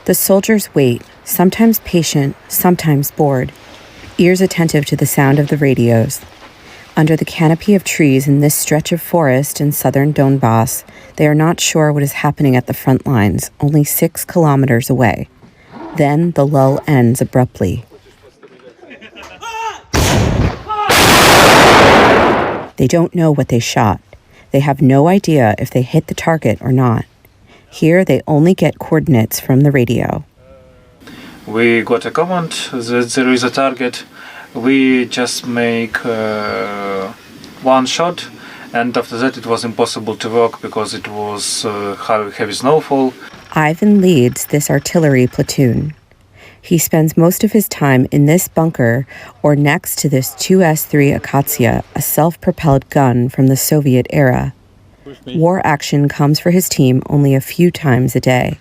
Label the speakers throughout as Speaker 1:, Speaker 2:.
Speaker 1: The soldiers wait, sometimes patient, sometimes bored, ears attentive to the sound of the radios. Under the canopy of trees in this stretch of forest in southern Donbas, they are not sure what is happening at the front lines, only 6 kilometers away. Then the lull ends abruptly. They don't know what they shot. They have no idea if they hit the target or not. Here, they only get coordinates from the radio.
Speaker 2: We got a command that there is a target. We just make one shot, and after that it was impossible to work because it was heavy snowfall.
Speaker 1: Ivan leads this artillery platoon. He spends most of his time in this bunker or next to this 2S3 Akatsiya, a self-propelled gun from the Soviet era. War action comes for his team only a few times a day,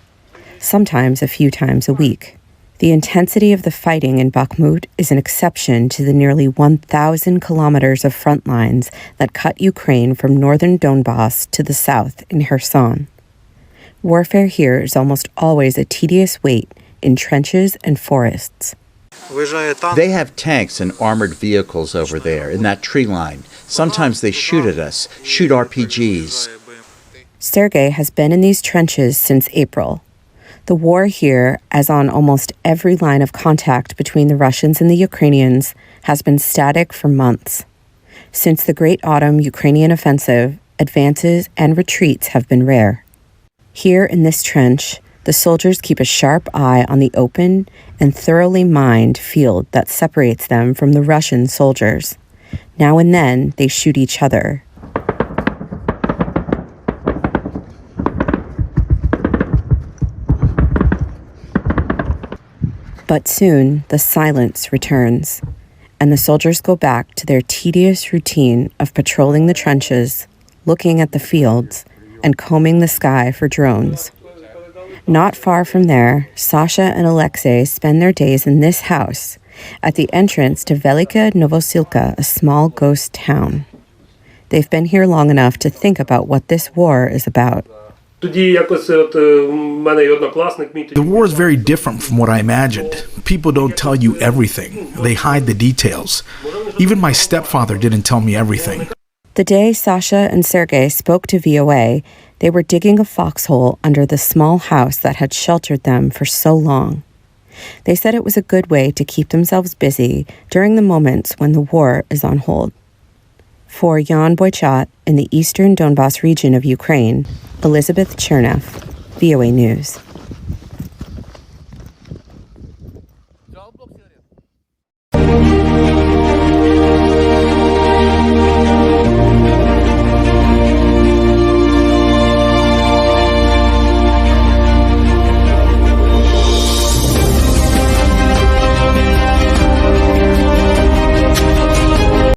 Speaker 1: sometimes a few times a week. The intensity of the fighting in Bakhmut is an exception to the nearly 1,000 kilometers of front lines that cut Ukraine from northern Donbas to the south in Kherson. Warfare here is almost always a tedious wait in trenches and forests.
Speaker 3: They have tanks and armored vehicles over there in that tree line. Sometimes they shoot at us, shoot RPGs.
Speaker 1: Sergei has been in these trenches since April. The war here, as on almost every line of contact between the Russians and the Ukrainians, has been static for months. Since the Great Autumn Ukrainian offensive, advances and retreats have been rare. Here in this trench, the soldiers keep a sharp eye on the open and thoroughly mined field that separates them from the Russian soldiers. Now and then, they shoot each other. But soon, the silence returns, and the soldiers go back to their tedious routine of patrolling the trenches, looking at the fields, and combing the sky for drones. Not far from there, Sasha and Alexei spend their days in this house, at the entrance to Velyka Novosilka, a small ghost town. They've been here long enough to think about what this war is about.
Speaker 4: The war is very different from what I imagined. People don't tell you everything. They hide the details. Even my stepfather didn't tell me everything.
Speaker 1: The day Sasha and Sergei spoke to VOA, they were digging a foxhole under the small house that had sheltered them for so long. They said it was a good way to keep themselves busy during the moments when the war is on hold. For Yan Boechat in the eastern Donbas region of Ukraine, Elizabeth Cherneff, VOA News.